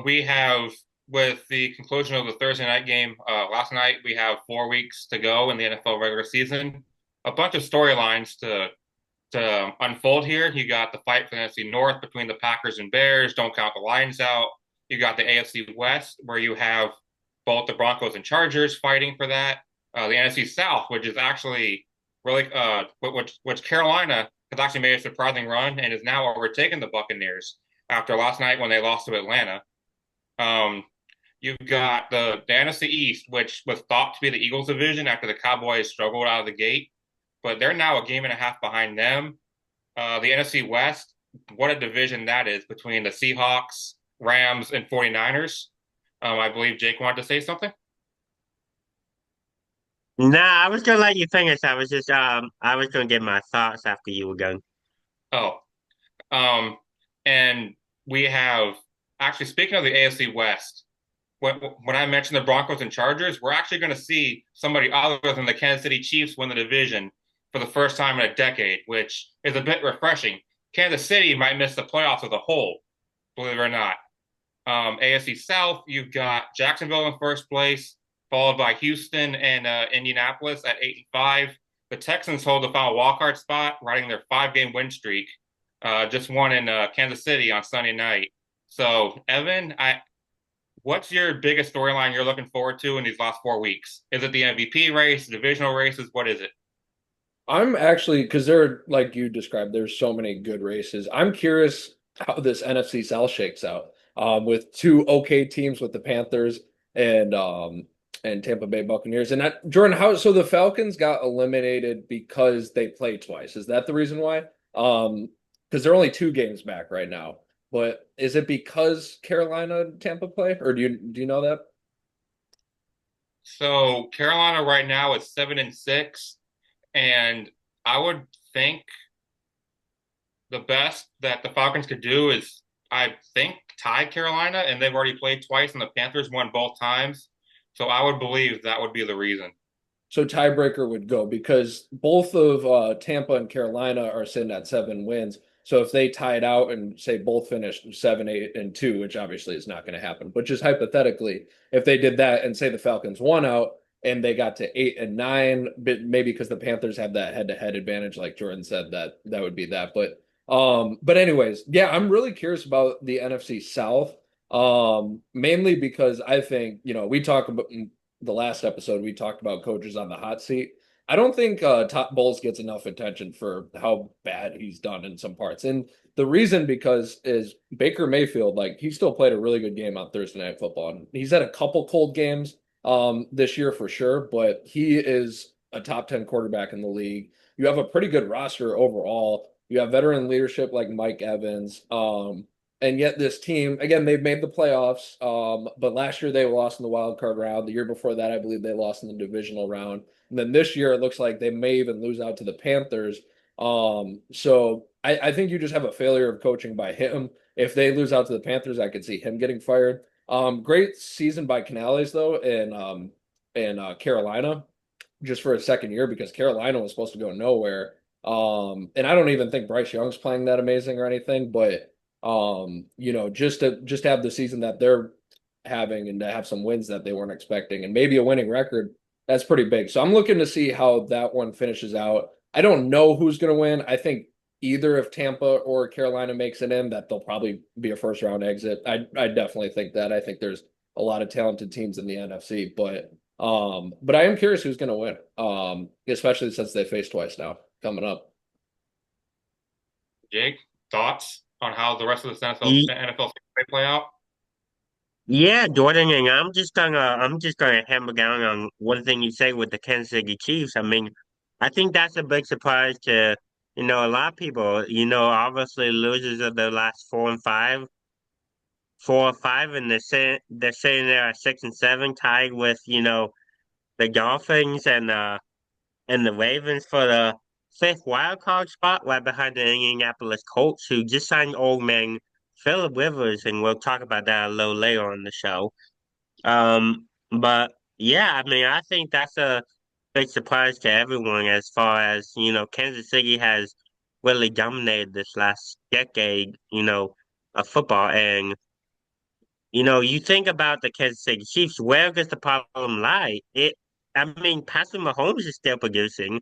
We have, with the conclusion of the Thursday night game last night, we have 4 weeks to go in the NFL regular season. A bunch of storylines to unfold here. You got the fight for the NFC North between the Packers and Bears. Don't count the Lions out. You got the AFC West, where you have both the Broncos and Chargers fighting for that. The NFC South, which is actually really, which Carolina has actually made a surprising run and is now overtaking the Buccaneers after last night when they lost to Atlanta. Um, you've got the NFC East, which was thought to be the Eagles division after the Cowboys struggled out of the gate, but they're now a game and a half behind them. The NFC West, what a division that is between the Seahawks, Rams, and 49ers. I believe Jake wanted to say something. Nah, I was gonna let you finish. I was gonna get my thoughts after you were done. Oh, um, and we have actually speaking of the AFC West, when I mentioned the Broncos and Chargers, we're actually going to see somebody other than the Kansas City Chiefs win the division for the first time in a decade, which is a bit refreshing. Kansas City might miss the playoffs as a whole, believe it or not. AFC South, you've got Jacksonville in first place, followed by Houston and Indianapolis at 8-5. The Texans hold the final wildcard spot, riding their 5-game win streak. Just won in Kansas City on Sunday night. So, Evan, what's your biggest storyline you're looking forward to in these last 4 weeks? Is it the MVP race, divisional races? What is it? I'm actually because there are, like you described, there's so many good races. I'm curious how this NFC South shakes out. With two okay teams with the Panthers and Tampa Bay Buccaneers. And Jordan, how so the Falcons got eliminated because they played twice. Is that the reason why? Because they're only 2 games back right now. But is it because Carolina and Tampa play, or do you know that? So Carolina right now is 7-6, and I would think the best that the Falcons could do is, I think, tie Carolina, and they've already played twice, and the Panthers won both times. So I would believe that would be the reason. So tiebreaker would go because both of Tampa and Carolina are sitting at 7 wins. So if they tied out and say both finished 7, 8, and 2, which obviously is not going to happen, but just hypothetically, if they did that and say the Falcons won out and they got to 8 and 9, but maybe because the Panthers have that head-to-head advantage, like Jordan said, that would be that. But anyways, yeah, I'm really curious about the NFC South. Mainly because I think, we talk about the last episode, we talked about coaches on the hot seat. I don't think Todd Bowles gets enough attention for how bad he's done in some parts. And the reason because is Baker Mayfield, like he still played a really good game on Thursday Night Football. And he's had a couple cold games this year for sure, but he is a top 10 quarterback in the league. You have a pretty good roster overall. You have veteran leadership like Mike Evans. And yet this team, again, they've made the playoffs. But last year they lost in the wild card round. The year before that, I believe they lost in the divisional round. And then this year it looks like they may even lose out to the Panthers. So I think you just have a failure of coaching by him. If they lose out to the Panthers, I could see him getting fired. Great season by Canales though in Carolina, just for a second year because Carolina was supposed to go nowhere. And I don't even think Bryce Young's playing that amazing or anything, but just to have the season that they're having and to have some wins that they weren't expecting and maybe a winning record, that's pretty big. So I'm looking to see how that one finishes out. I don't know who's going to win. I think either if Tampa or Carolina makes it in, that they'll probably be a first round exit. I definitely think that. I think there's a lot of talented teams in the NFC, but I am curious who's going to win. Especially since they face twice now coming up. Jake, thoughts on how the rest of the Ye- NFL may play out? Yeah, Jordan, and I'm just gonna hammer down on one thing you say with the Kansas City Chiefs. I mean, I think that's a big surprise to, a lot of people. Obviously losers of the last 4 or 5, and they're sitting there at 6 and 7, tied with, the Dolphins and the Ravens for the fifth wild card spot right behind the Indianapolis Colts, who just signed old man Philip Rivers, and we'll talk about that a little later on the show. But yeah, I mean, I think that's a big surprise to everyone as far as, Kansas City has really dominated this last decade, of football. And you think about the Kansas City Chiefs, where does the problem lie? I mean, Patrick Mahomes is still producing.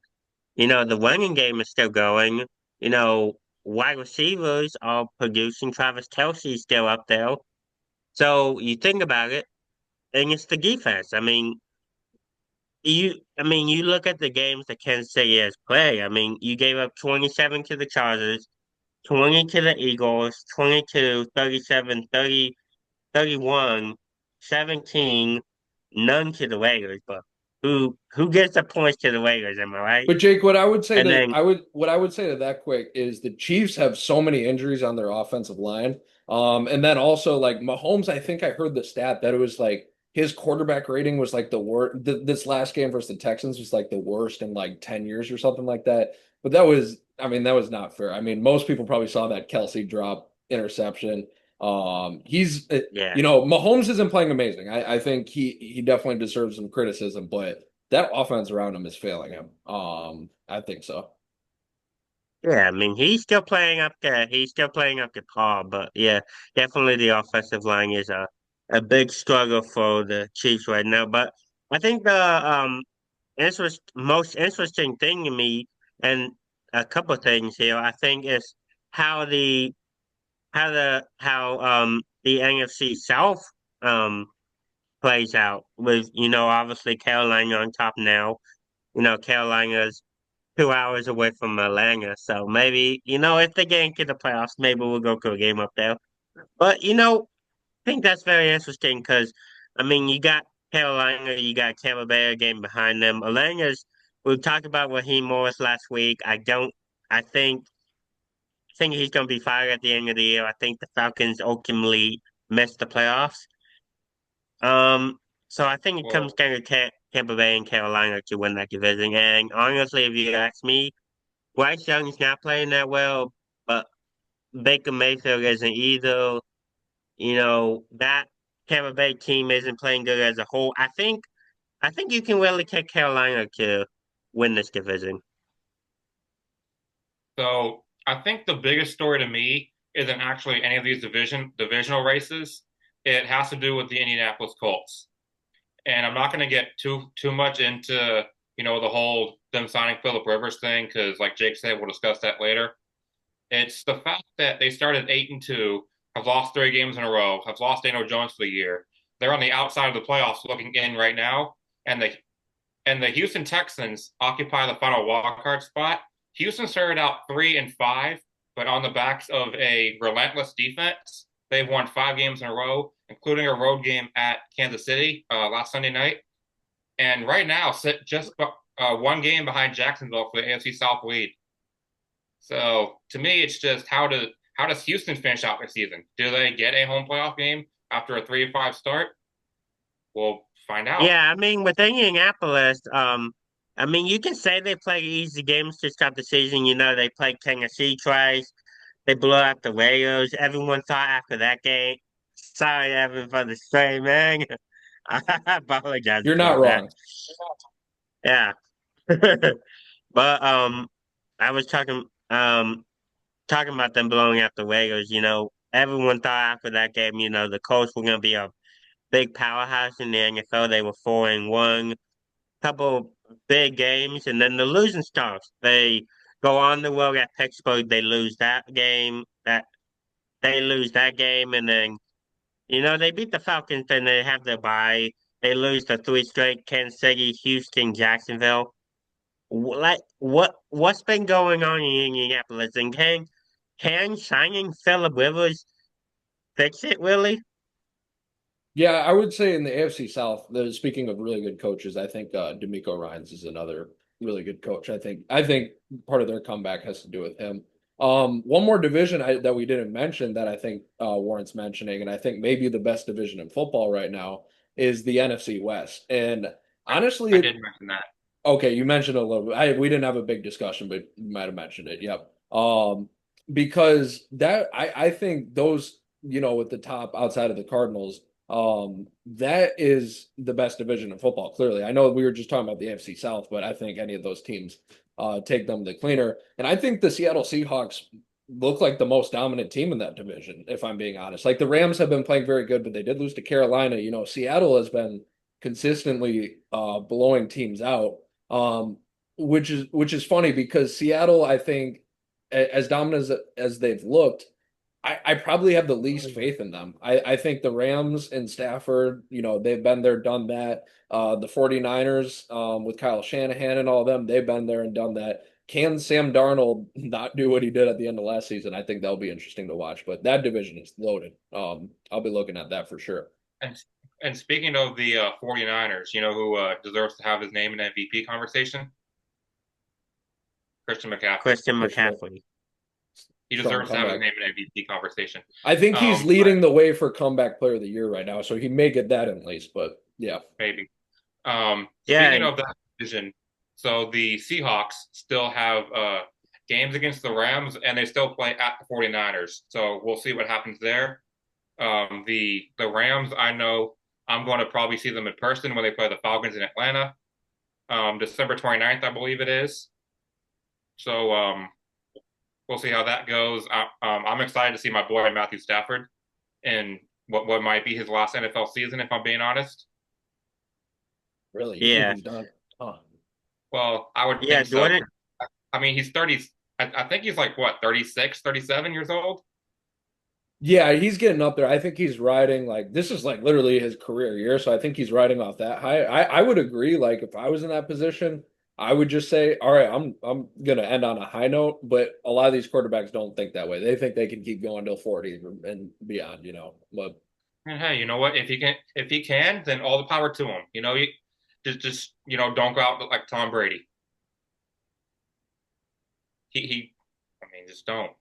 The running game is still going. You know, wide receivers are producing. Travis Kelce's still up there. So you think about it, and it's the defense. You look at the games that Kansas City has played. I mean, you gave up 27 to the Chargers, 20 to the Eagles, 22, 37, 30, 31, 17, none to the Raiders. But who gets the points to the Raiders? Am I right? But Jake, what I would say And to then, I would what I would say to that quick is the Chiefs have so many injuries on their offensive line. And then also like Mahomes, I think I heard the stat that it was like his quarterback rating was like the worst. This last game versus the Texans was like the worst in like 10 years or something like that. But I mean, that was not fair. I mean, most people probably saw that Kelsey drop interception. He's yeah. Mahomes isn't playing amazing. I think he definitely deserves some criticism, but that offense around him is failing him. I think so. Yeah, I mean he's still playing up to par, but yeah, definitely the offensive line is a big struggle for the Chiefs right now. But I think the most interesting thing to me, and a couple of things here, I think is how the NFC South um plays out with, obviously Carolina on top now. Carolina's 2 hours away from Atlanta. So maybe, if they get into the playoffs, maybe we'll go to a game up there. But, I think that's very interesting because, I mean, you got Carolina, you got Tampa Bay a game behind them. We talked about Raheem Morris last week. I think he's going to be fired at the end of the year. I think the Falcons ultimately missed the playoffs. Um, so I think it comes Well, down to Tampa Bay and Carolina to win that division. And honestly, if you ask me, Bryce Young's not playing that well, but Baker Mayfield isn't either. That Tampa Bay team isn't playing good as a whole. I think you can really take Carolina to win this division. so I think the biggest story to me isn't actually any of these divisional races. It has to do with the Indianapolis Colts. And I'm not going to get too much into, the whole them signing Philip Rivers thing because, like Jake said, we'll discuss that later. It's the fact that they started 8-2, have lost 3 games in a row, have lost Daniel Jones for the year. They're on the outside of the playoffs looking in right now, and the Houston Texans occupy the final wild card spot. Houston started out 3-5, but on the backs of a relentless defense, they've won 5 games in a row, including a road game at Kansas City last Sunday night. And right now, sit just 1 game behind Jacksonville for the AFC South lead. So to me, it's just how does Houston finish out their season? Do they get a home playoff game after a 3-5 start? We'll find out. Yeah, I mean, with Indianapolis, I mean, you can say they play easy games to start the season. They played Tennessee twice. They blew out the Raiders. Everyone thought after that game, sorry, Evan, for the stray man. I apologize You're not about that. wrong. Yeah. But I was talking about them blowing out the Raiders. Everyone thought after that game, the Colts were gonna be a big powerhouse in the NFL. They were 4-1, couple big games, and then the losing starts. They go on the road at Pittsburgh. They lose that game. They lose that game, and then they beat the Falcons. Then they have their bye. They lose the 3 straight: Kansas City, Houston, Jacksonville. Like what's been going on in Indianapolis? And can signing Phillip Rivers fix it? Really? Yeah, I would say in the AFC South, speaking of really good coaches, I think D'Amico Ryans is another really good coach. I think part of their comeback has to do with him. One more division that we didn't mention that I think warrants mentioning, and I think maybe the best division in football right now is the NFC West. And honestly, I did mention that. okay, you mentioned it a little bit. We didn't have a big discussion, but you might have mentioned it. Yep. Because that I think those, with the top outside of the Cardinals, that is the best division in football, clearly. I know we were just talking about the AFC South, but I think any of those teams take them the cleaner. And I think the Seattle Seahawks look like the most dominant team in that division, if I'm being honest. Like the Rams have been playing very good, but they did lose to Carolina. You know, Seattle has been consistently blowing teams out. Which is funny because Seattle, I think, as dominant as they've looked, I probably have the least faith in them. I think the Rams and Stafford, you know, they've been there, done that. The 49ers, with Kyle Shanahan and all of them, they've been there and done that. Can Sam Darnold not do what he did at the end of last season? I think that'll be interesting to watch. But that division is loaded. I'll be looking at that for sure. And and speaking of the 49ers, you know who deserves to have his name in MVP conversation? Christian McCaffrey. Christian Christian, McCaffrey. He strong deserves to have his comeback. name in MVP conversation. I think he's But leading the way for comeback player of the year right now, so he may get that at least. But yeah, maybe. Yeah, Speaking and of that division, so the Seahawks still have games against the Rams, and they still play at the 49ers. So we'll see what happens there. The Rams, I know I'm going to probably see them in person when they play the Falcons in Atlanta, December 29th, I believe it is. So we'll see how that goes. I'm excited to see my boy Matthew Stafford in what might be his last NFL season, if I'm being honest. really, you think yeah, he's done? Huh. Well, I would yeah. think so. Jordan, I mean, he's 30. I think he's like what, 36, 37 years old? Yeah, he's getting up there. I think he's riding like this is like literally his career year. So I think he's riding off that high. I would agree. Like if I was in that position, I would just say, all right, I'm gonna end on a high note. But a lot of these quarterbacks don't think that way. They think they can keep going till 40 and beyond, you know. But And hey, you know what? If he can, then all the power to him. You know, you just don't go out like Tom Brady. He I mean, just don't.